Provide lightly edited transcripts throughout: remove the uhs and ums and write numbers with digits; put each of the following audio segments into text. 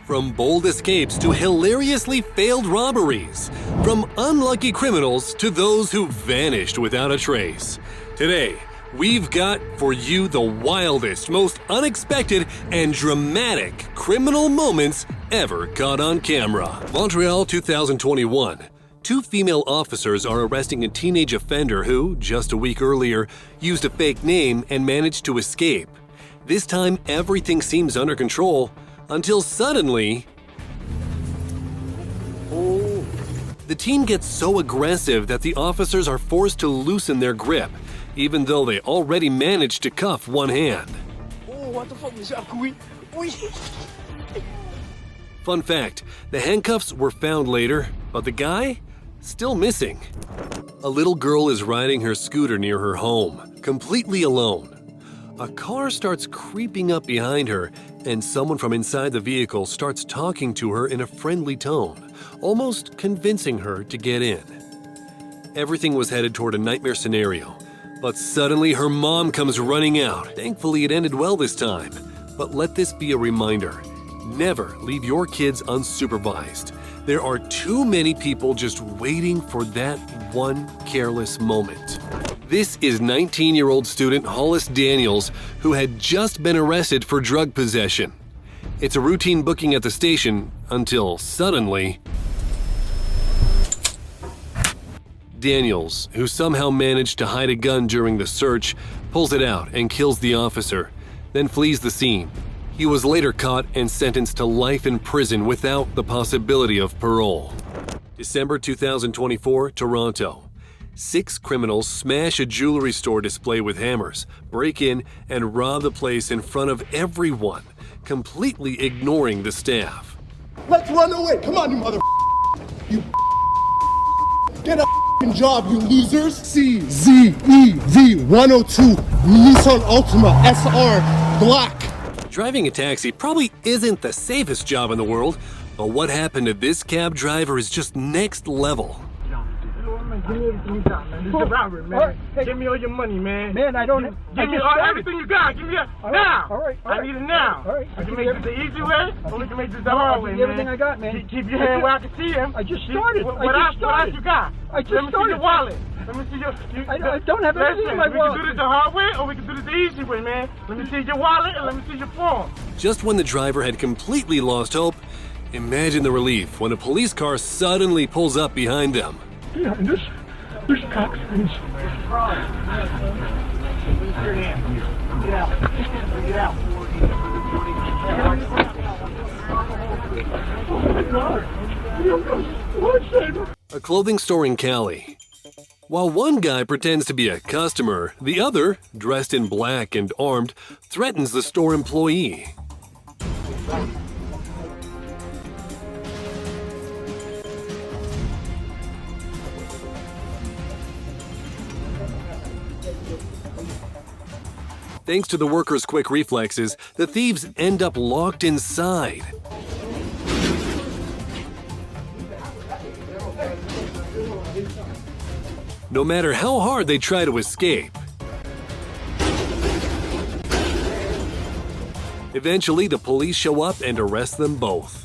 From bold escapes to hilariously failed robberies. From unlucky criminals to those who vanished without a trace. Today, we've got for you the wildest, most unexpected, and dramatic criminal moments ever caught on camera. Montreal 2021. Two female officers are arresting a teenage offender who, just a week earlier, used a fake name and managed to escape. This time, everything seems under control, until suddenly... The teen gets so aggressive that the officers are forced to loosen their grip, even though they already managed to cuff one hand. Oh, what the fuck, Monsieur Arcoui? Fun fact, the handcuffs were found later, but the guy? Still missing. A little girl is riding her scooter near her home, completely alone. A car starts creeping up behind her, and someone from inside the vehicle starts talking to her in a friendly tone, almost convincing her to get in. Everything was headed toward a nightmare scenario, but suddenly her mom comes running out. Thankfully, it ended well this time. But let this be a reminder. Never leave your kids unsupervised. There are too many people just waiting for that one careless moment. This is 19-year-old student Hollis Daniels, who had just been arrested for drug possession. It's a routine booking at the station until suddenly... Daniels, who somehow managed to hide a gun during the search, pulls it out and kills the officer, then flees the scene. He was later caught and sentenced to life in prison without the possibility of parole. December 2024, Toronto. 6 criminals smash a jewelry store display with hammers, break in, and rob the place in front of everyone, completely ignoring the staff. Let's run away! Come on, you mother... You... Get a job, you losers! CZEV 102 Nissan Altima SR Black. Driving a taxi probably isn't the safest job in the world, but what happened to this cab driver is just next level. Give me everything you got, man. This is the robbery, man. All right, hey. Give me all your money, man. Man, I don't... Give me everything you got. Give me it now. All right. I need it now. All right. We can make this the easy way, or we can make this the hard way, man. Everything I got, man. Keep your hand where I can see him. I just started. What else you got? I just Let me see started. your wallet. Let me see your... I don't have anything in my wallet. We can do this the hard way, or we can do this the easy way, man. Let me see your wallet, and let me see your phone. Just when the driver had completely lost hope, imagine the relief when a police car suddenly pulls up behind them. Behind us, there's cops. Get out. A clothing store in Cali. While one guy pretends to be a customer, the other, dressed in black and armed, threatens the store employee. Thanks to the workers' quick reflexes, the thieves end up locked inside. No matter how hard they try to escape. Eventually, the police show up and arrest them both.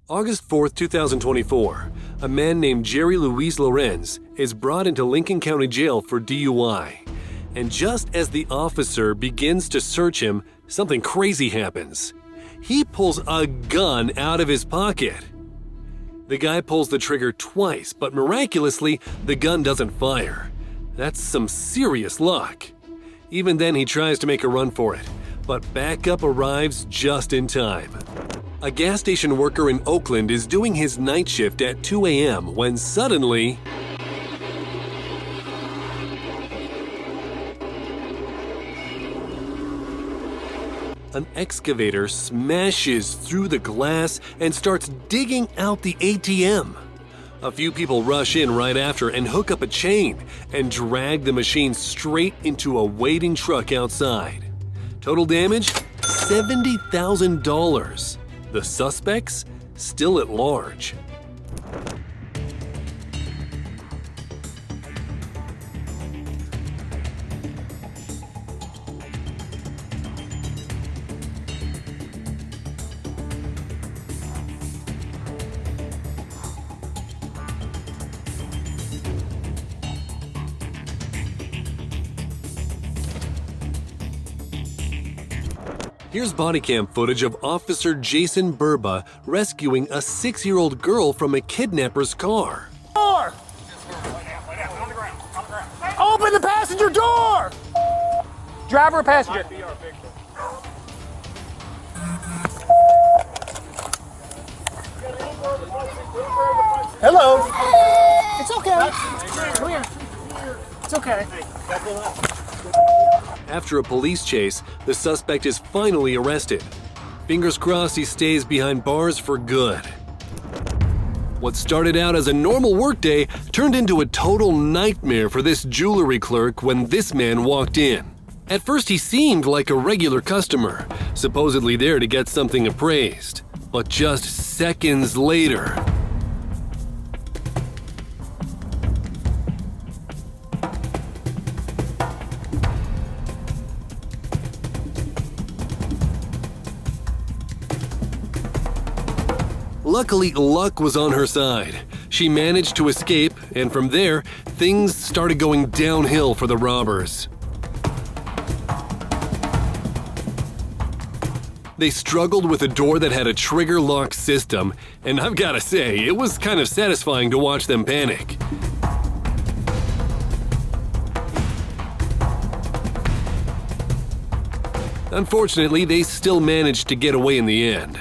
August 4th, 2024. A man named Jerry Luis Lorenz is brought into Lincoln County Jail for DUI. And just as the officer begins to search him, something crazy happens. He pulls a gun out of his pocket. The guy pulls the trigger twice, but miraculously, the gun doesn't fire. That's some serious luck. Even then, he tries to make a run for it, but backup arrives just in time. A gas station worker in Oakland is doing his night shift at 2 a.m. when suddenly... an excavator smashes through the glass and starts digging out the ATM. A few people rush in right after and hook up a chain and drag the machine straight into a waiting truck outside. Total damage? $70,000. The suspects? Still at large. Here's body cam footage of Officer Jason Burba rescuing a 6-year-old girl from a kidnapper's car. Door! Open the passenger door! Driver or passenger? Hello. It's okay. Come here. It's okay. After a police chase, the suspect is finally arrested. Fingers crossed he stays behind bars for good. What started out as a normal workday turned into a total nightmare for this jewelry clerk when this man walked in. At first he seemed like a regular customer, supposedly there to get something appraised. But just seconds later... Luckily, luck was on her side. She managed to escape, and from there, things started going downhill for the robbers. They struggled with a door that had a trigger lock system, and I've gotta say, it was kind of satisfying to watch them panic. Unfortunately, they still managed to get away in the end.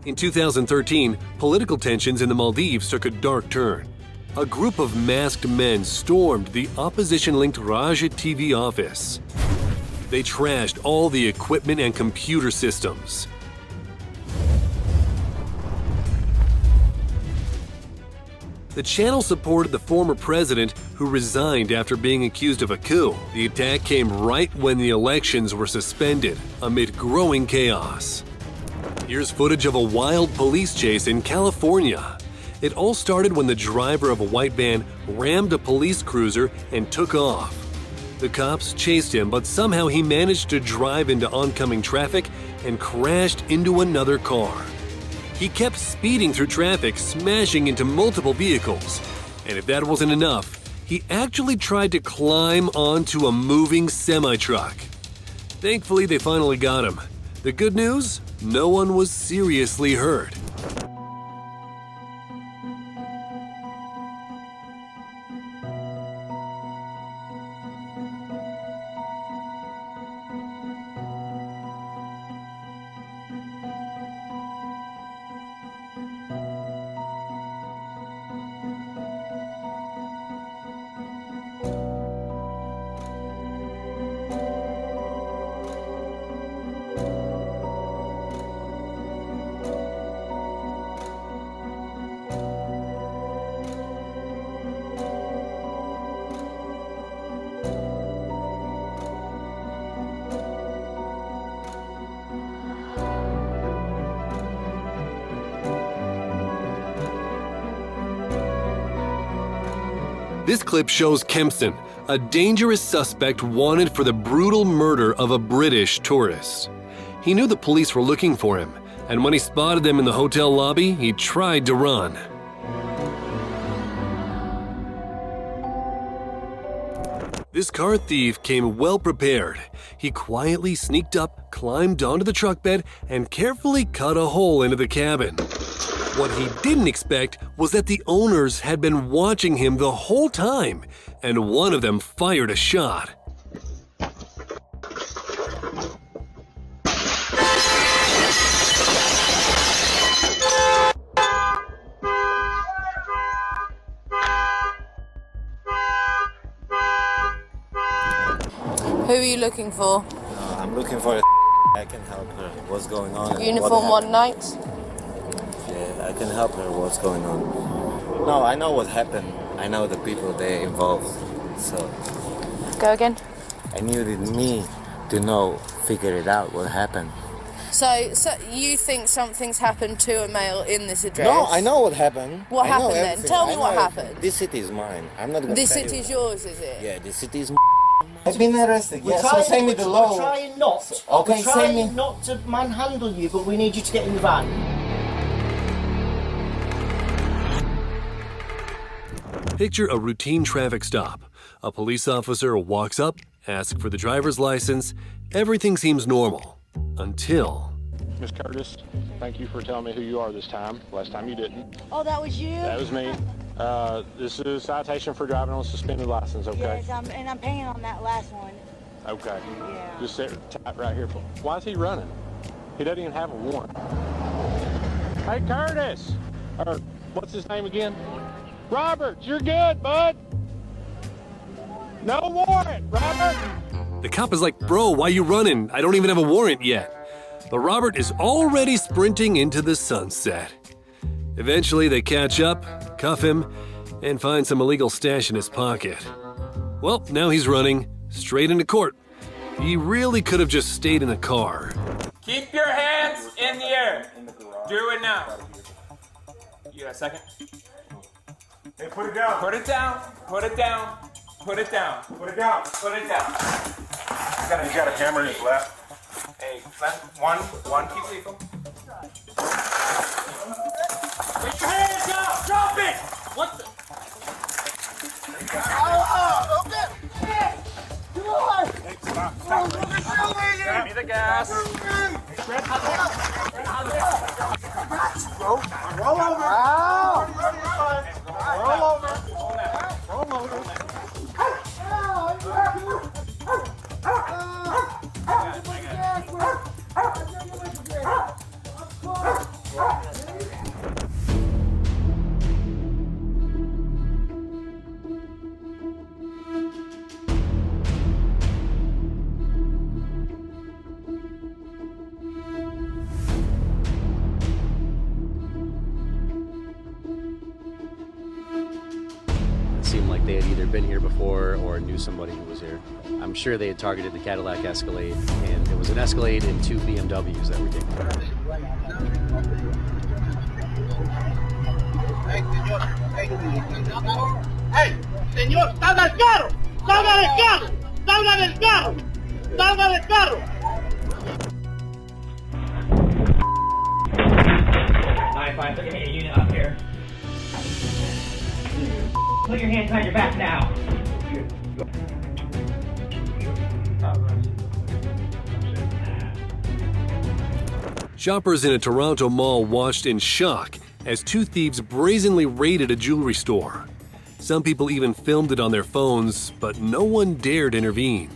In 2013, political tensions in the Maldives took a dark turn. A group of masked men stormed the opposition-linked Raja TV office. They trashed all the equipment and computer systems. The channel supported the former president, who resigned after being accused of a coup. The attack came right when the elections were suspended, amid growing chaos. Here's footage of a wild police chase in California. It all started when the driver of a white van rammed a police cruiser and took off. The cops chased him, but somehow he managed to drive into oncoming traffic and crashed into another car. He kept speeding through traffic, smashing into multiple vehicles. And if that wasn't enough, he actually tried to climb onto a moving semi-truck. Thankfully, they finally got him. The good news? No one was seriously hurt. This clip shows Kempson, a dangerous suspect wanted for the brutal murder of a British tourist. He knew the police were looking for him, and when he spotted them in the hotel lobby, he tried to run. This car thief came well prepared. He quietly sneaked up, climbed onto the truck bed, and carefully cut a hole into the cabin. What he didn't expect was that the owners had been watching him the whole time, and one of them fired a shot. Who are you looking for? I'm looking for a I can help her. What's going on? Uniform One Night? Yeah, I can help her. What's going on? No, I know what happened. I know the people they involved. So Go again. I needed me to figure it out what happened. So you think something's happened to a male in this address? No, I know what happened. What I know happened then? everything. Tell me I know what everything. happened. This city is mine. I'm not gonna This tell you. city's yours, is it? Yeah, this city is I've been arrested. Yeah, so send me the We're law. trying not. Okay, we're send trying me. not to manhandle you, but we need you to get in the van. Picture a routine traffic stop. A police officer walks up, asks for the driver's license. Everything seems normal. Until... Miss Curtis, thank you for telling me who you are this time. Last time you didn't. Oh, that was you? That was me. This is a citation for driving on a suspended license, okay? Yes, and I'm paying on that last one. Okay. Yeah. Just sit tight right here. Why is he running? He doesn't even have a warrant. Hey, Curtis! Or, what's his name again? Robert, you're good, bud! No warrant, Robert! The cop is like, bro, why you running? I don't even have a warrant yet. But Robert is already sprinting into the sunset. Eventually, they catch up, cuff him, and find some illegal stash in his pocket. Well, now he's running straight into court. He really could have just stayed in the car. Keep your hands in the air. Do it now. You got a second? Hey, put it down. Put it down. Put it down. Put it down. Put it down. Put it down. He's got a hammer in his lap. Hey, one, keep lethal. Put your hands up! Drop it! What the? Give me the gas. Roll over. Roll over. Roll over. Seemed like they had either been here before or knew somebody who was here. I'm sure they had targeted the Cadillac Escalade, and it was an Escalade and two BMWs that were taken. Hey, señor, salga del carro, salga del carro, salga del carro, salga del carro. 9-5, put your unit up here. Put your hands behind your back now. Shoppers in a Toronto mall watched in shock as two thieves brazenly raided a jewelry store. Some people even filmed it on their phones, but no one dared intervene.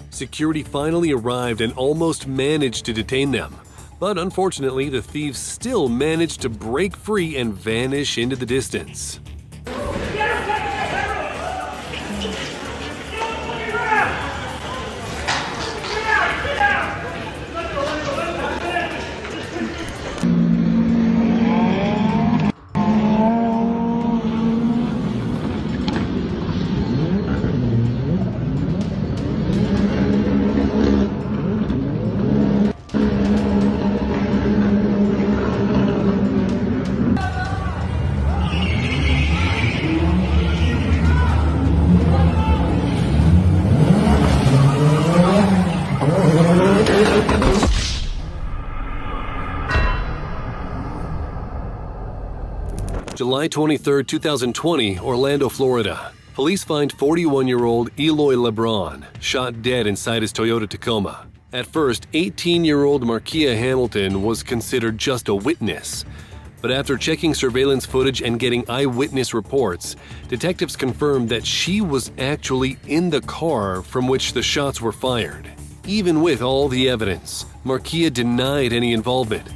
Security finally arrived and almost managed to detain them. But unfortunately, the thieves still managed to break free and vanish into the distance. July 23, 2020, Orlando, Florida. Police find 41-year-old Eloy Lebron shot dead inside his Toyota Tacoma. At first, 18-year-old Markia Hamilton was considered just a witness. But after checking surveillance footage and getting eyewitness reports, detectives confirmed that she was actually in the car from which the shots were fired. Even with all the evidence, Markia denied any involvement.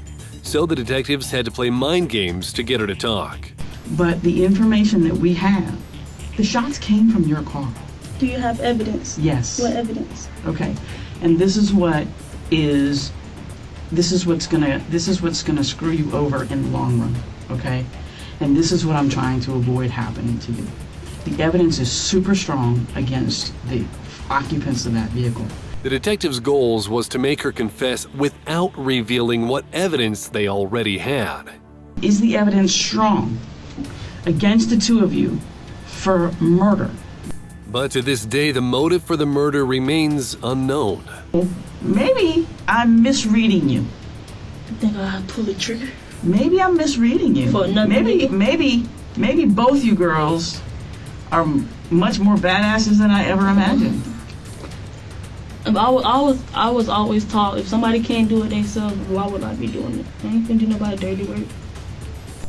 So the detectives had to play mind games to get her to talk. But the information that we have, the shots came from your car. Do you have evidence? Yes. What evidence? Okay. And this is what's gonna screw you over in the long run, okay? And this is what I'm trying to avoid happening to you. The evidence is super strong against the occupants of that vehicle. The detectives' goals was to make her confess without revealing what evidence they already had. Is the evidence strong against the two of you for murder? But to this day, the motive for the murder remains unknown. Maybe I'm misreading you. I think I'll pull the trigger. Maybe I'm misreading you. For another maybe both you girls are much more badasses than I ever imagined. I was always taught if somebody can't do it themselves, why would I be doing it? I ain't gonna do nobody dirty work.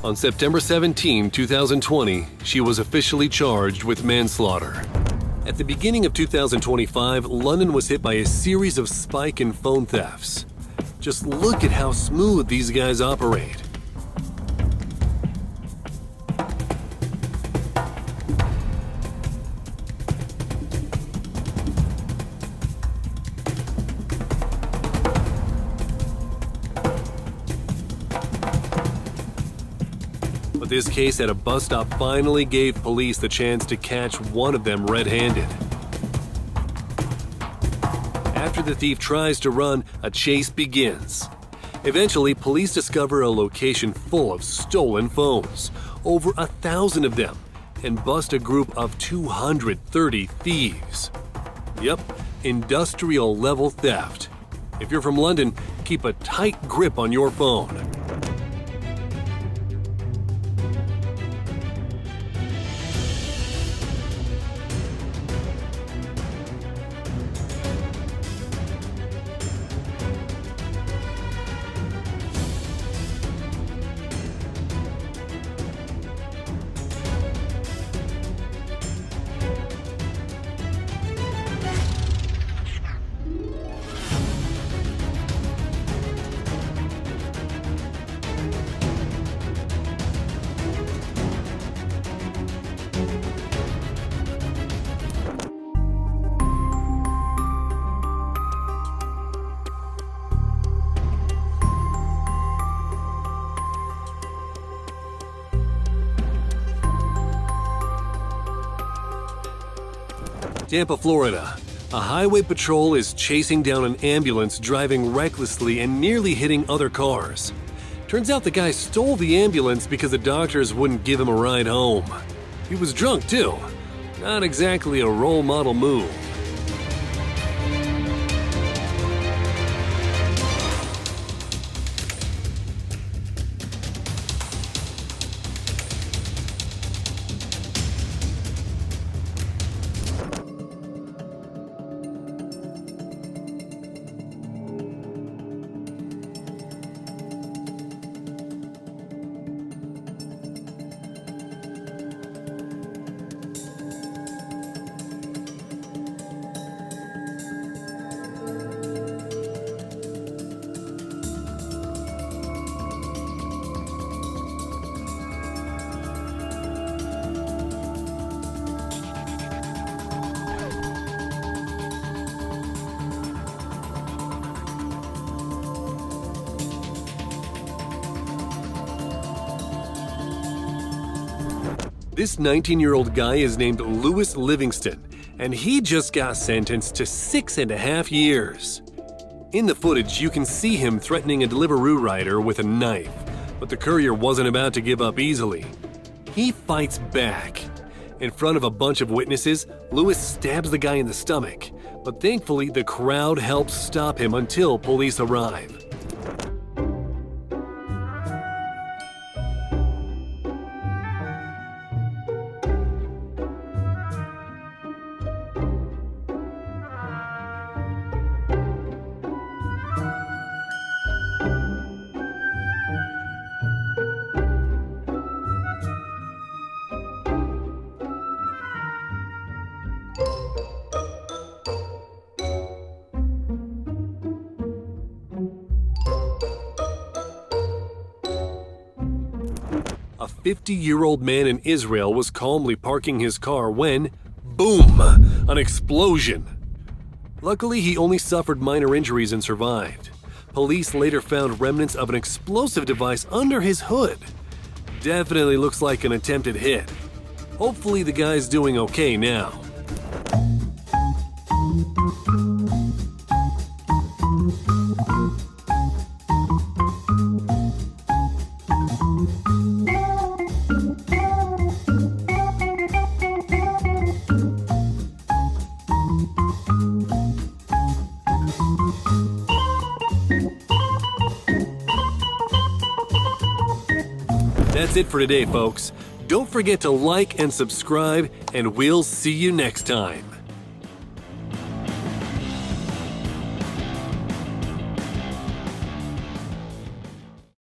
On September 17, 2020, she was officially charged with manslaughter. At the beginning of 2025, London was hit by a series of spike and phone thefts. Just look at how smooth these guys operate. But this case at a bus stop finally gave police the chance to catch one of them red-handed. After the thief tries to run, a chase begins. Eventually, police discover a location full of stolen phones, over 1,000 of them, and bust a group of 230 thieves. Yep, industrial-level theft. If you're from London, keep a tight grip on your phone. Tampa, Florida. A highway patrol is chasing down an ambulance driving recklessly and nearly hitting other cars. Turns out the guy stole the ambulance because the doctors wouldn't give him a ride home. He was drunk too. Not exactly a role model move. This 19-year-old guy is named Louis Livingston, and he just got sentenced to 6.5 years. In the footage, you can see him threatening a Deliveroo rider with a knife, but the courier wasn't about to give up easily. He fights back. In front of a bunch of witnesses, Louis stabs the guy in the stomach, but thankfully the crowd helps stop him until police arrive. A 50-year-old man in Israel was calmly parking his car when, boom, an explosion. Luckily, he only suffered minor injuries and survived. Police later found remnants of an explosive device under his hood. Definitely looks like an attempted hit. Hopefully the guy's doing okay now. That's it for today, folks. Don't forget to like and subscribe, and we'll see you next time.